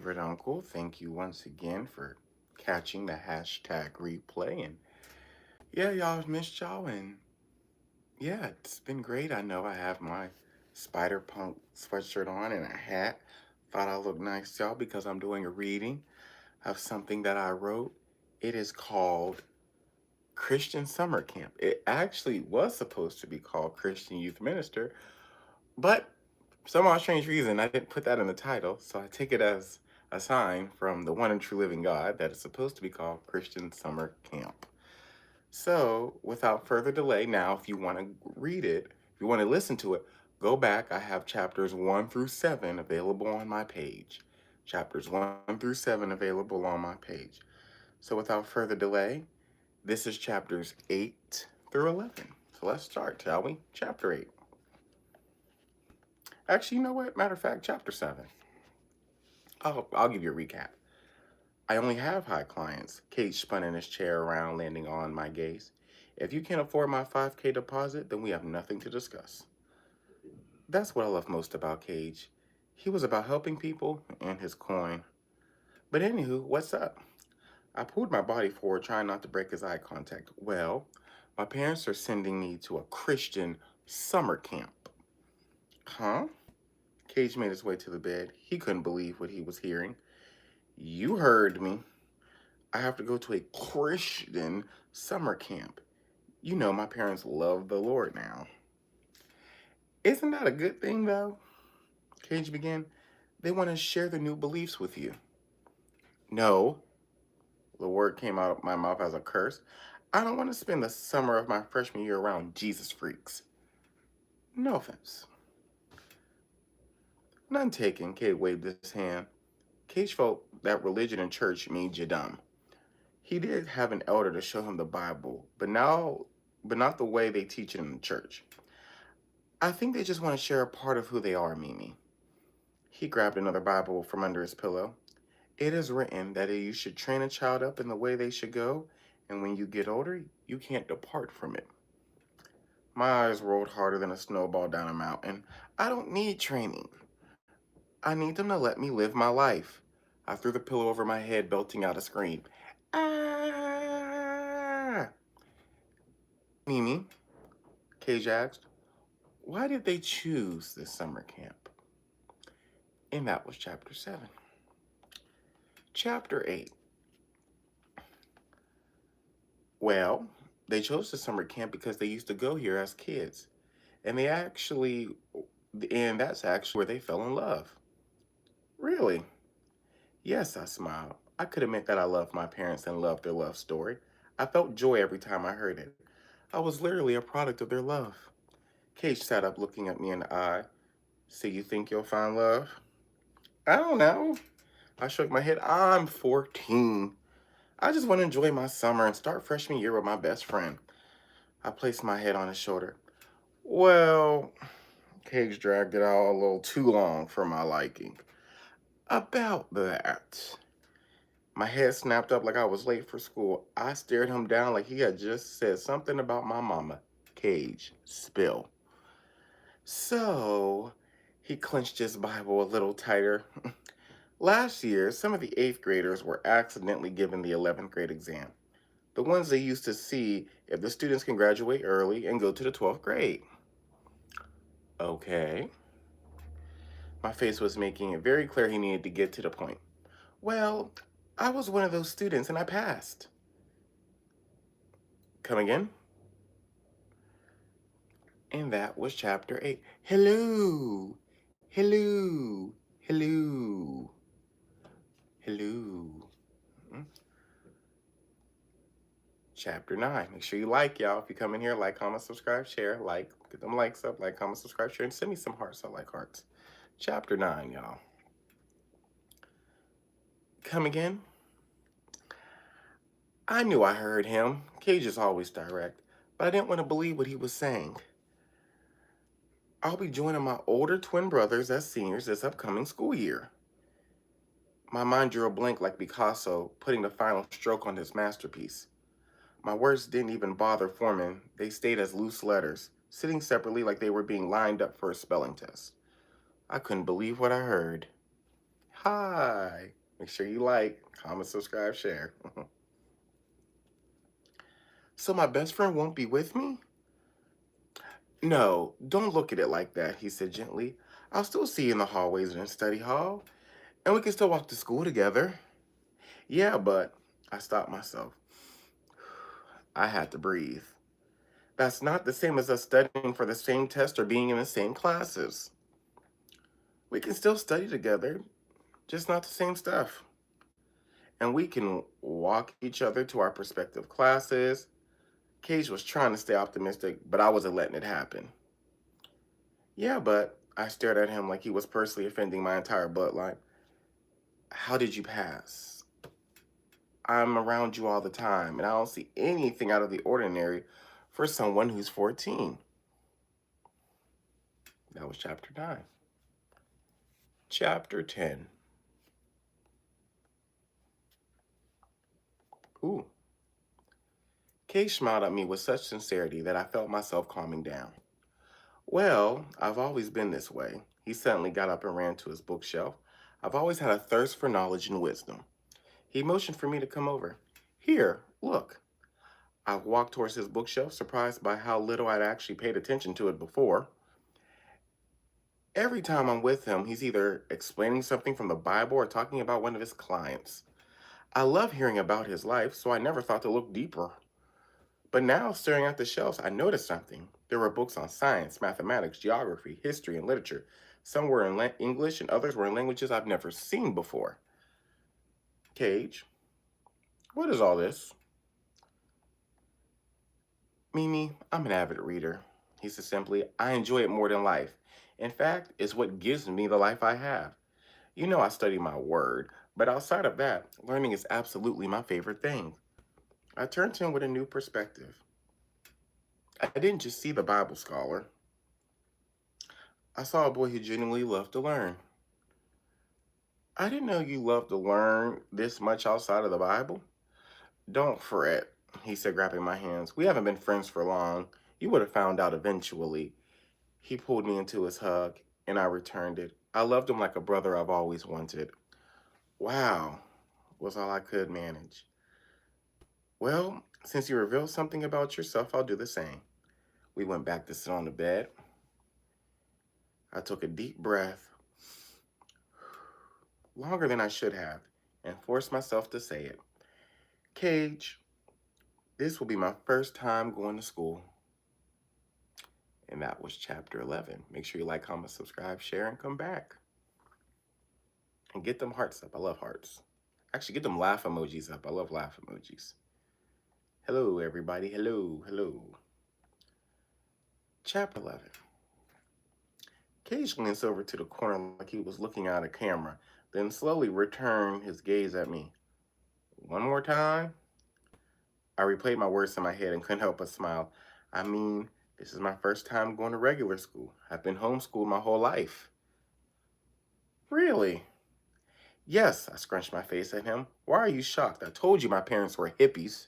favorite uncle. Thank you once again for catching the hashtag replay. And yeah, y'all missed y'all. And yeah, it's been great. I know I have my Spider Punk sweatshirt on and a hat. Thought I looked nice, y'all, because I'm doing a reading of something that I wrote. It is called Christian Summer Camp. It actually was supposed to be called Christian Youth Minister, but for some odd strange reason, I didn't put that in the title, so I take it as a sign from the one and true living God that it's supposed to be called Christian Summer Camp. So, without further delay, now, if you want to read it, if you want to listen to it, go back. I have chapters 1 through 7 available on my page. Chapters 1 through 7 available on my page. So, without further delay, this is chapters 8 through 11. So, let's start, shall we? Chapter 8. Actually, you know what? Matter of fact, chapter 7. I'll give you a recap. I only have high clients. Kage spun in his chair around, landing on my gaze. If you can't afford my 5K deposit, then we have nothing to discuss. That's what I love most about Kage. He was about helping people and his coin. But anywho, what's up? I pulled my body forward, trying not to break his eye contact. Well, my parents are sending me to a Christian summer camp. Huh? Kage made his way to the bed. He couldn't believe what he was hearing. You heard me. I have to go to a Christian summer camp. You know, my parents love the Lord now. Isn't that a good thing, though? Cage began. They want to share their new beliefs with you. No, the word came out of my mouth as a curse. I don't want to spend the summer of my freshman year around Jesus freaks. No offense. None taken, Cade waved his hand. Cage felt that religion and church made you dumb. He did have an elder to show him the Bible, but not the way they teach it in the church. I think they just want to share a part of who they are, Mimi. He grabbed another Bible from under his pillow. It is written that you should train a child up in the way they should go, and when you get older, you can't depart from it. My eyes rolled harder than a snowball down a mountain. I don't need training. I need them to let me live my life. I threw the pillow over my head, belting out a scream. Ah! Mimi, Cage asked, why did they choose this summer camp? And that was chapter 7. Chapter 8. Well, they chose the summer camp because they used to go here as kids. And that's actually where they fell in love. Really? Yes, I smiled. I could admit that I loved my parents and loved their love story. I felt joy every time I heard it. I was literally a product of their love. Cage sat up looking at me in the eye. So you think you'll find love? I don't know. I shook my head. I'm 14. I just want to enjoy my summer and start freshman year with my best friend. I placed my head on his shoulder. Well, Cage dragged it out a little too long for my liking. About that. My head snapped up like I was late for school. I stared him down like he had just said something about my mama. Cage, spill. So, he clenched his Bible a little tighter. Last year, some of the 8th graders were accidentally given the 11th grade exam. The ones they used to see if the students can graduate early and go to the 12th grade. Okay. My face was making it very clear he needed to get to the point. Well, I was one of those students and I passed. Come again? And that was chapter 8. Hello. Hello. Hello. Hello. Hmm? Chapter 9. Make sure you like, y'all. If you come in here, like, comment, subscribe, share, like, get them likes up, like, comment, subscribe, share, and send me some hearts. I like hearts. Chapter 9, y'all. Come again? I knew I heard him. Cage is always direct, but I didn't want to believe what he was saying. I'll be joining my older twin brothers as seniors this upcoming school year. My mind drew a blank like Picasso, putting the final stroke on his masterpiece. My words didn't even bother forming. They stayed as loose letters, sitting separately like they were being lined up for a spelling test. I couldn't believe what I heard. Hi. Make sure you like, comment, subscribe, share. So my best friend won't be with me? No, don't look at it like that, he said gently. I'll still see you in the hallways and in study hall, and we can still walk to school together. Yeah, but I stopped myself. I had to breathe. That's not the same as us studying for the same test or being in the same classes. We can still study together, just not the same stuff. And we can walk each other to our respective classes. Kage was trying to stay optimistic, but I wasn't letting it happen. Yeah, but I stared at him like he was personally offending my entire bloodline. How did you pass? I'm around you all the time, and I don't see anything out of the ordinary for someone who's 14. That was chapter 9. Chapter 10. Ooh. Kay smiled at me with such sincerity that I felt myself calming down. Well, I've always been this way. He suddenly got up and ran to his bookshelf. I've always had a thirst for knowledge and wisdom. He motioned for me to come over. Here, look. I walked towards his bookshelf, surprised by how little I'd actually paid attention to it before. Every time I'm with him, he's either explaining something from the Bible or talking about one of his clients. I love hearing about his life, so I never thought to look deeper. But now, staring at the shelves, I noticed something. There were books on science, mathematics, geography, history, and literature. Some were in English and others were in languages I've never seen before. Kage, what is all this? Mimi, I'm an avid reader. He said simply, I enjoy it more than life. In fact, it's what gives me the life I have. You know I study my word, but outside of that, learning is absolutely my favorite thing. I turned to him with a new perspective. I didn't just see the Bible scholar. I saw a boy who genuinely loved to learn. I didn't know you loved to learn this much outside of the Bible. Don't fret, he said, grabbing my hands. We haven't been friends for long. You would have found out eventually. He pulled me into his hug, and I returned it. I loved him like a brother I've always wanted. Wow, was all I could manage. Well, since you revealed something about yourself, I'll do the same. We went back to sit on the bed. I took a deep breath, longer than I should have, and forced myself to say it. Kage, this will be my first time going to school. And that was chapter 11. Make sure you like, comment, subscribe, share, and come back. And get them hearts up. I love hearts. Actually, get them laugh emojis up. I love laugh emojis. Hello, everybody. Hello, hello. Chapter 11. Kage glanced over to the corner like he was looking at a camera, then slowly returned his gaze at me. One more time? I replayed my words in my head and couldn't help but smile. I mean, this is my first time going to regular school. I've been homeschooled my whole life. Really? Yes, I scrunched my face at him. Why are you shocked? I told you my parents were hippies.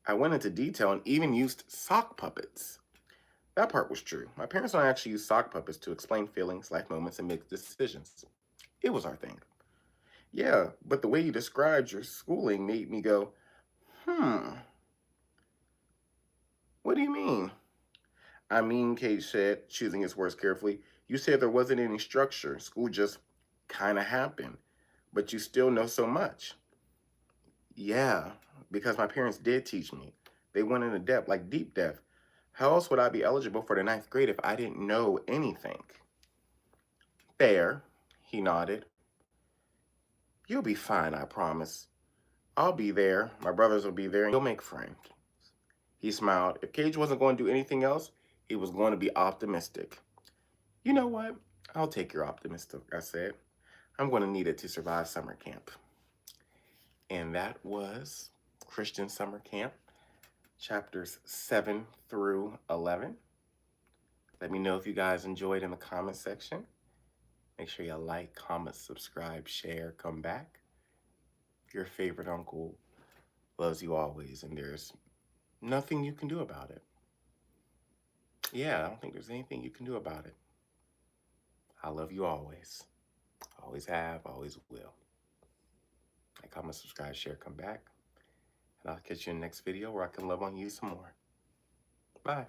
I went into detail and even used sock puppets. That part was true. My parents don't actually use sock puppets to explain feelings, life moments, and make decisions. It was our thing. Yeah, but the way you described your schooling made me go, what do you mean? I mean, Kate said, choosing his words carefully, you said there wasn't any structure. School just kind of happened, but you still know so much. Yeah, because my parents did teach me. They went into depth, like deep depth. How else would I be eligible for the ninth grade if I didn't know anything? Fair, he nodded. You'll be fine, I promise. I'll be there, my brothers will be there, and you'll make friends. He smiled. If Kage wasn't going to do anything else, he was going to be optimistic. You know what? I'll take your optimism, I said. I'm going to need it to survive summer camp. And that was Christian Summer Camp, chapters 7 through 11. Let me know if you guys enjoyed in the comment section. Make sure you like, comment, subscribe, share, come back. Your favorite uncle loves you always, and there's nothing you can do about it. Yeah, I don't think there's anything you can do about it. I love you always. Always have, always will. Like, comment, subscribe, share, come back. And I'll catch you in the next video where I can love on you some more. Bye.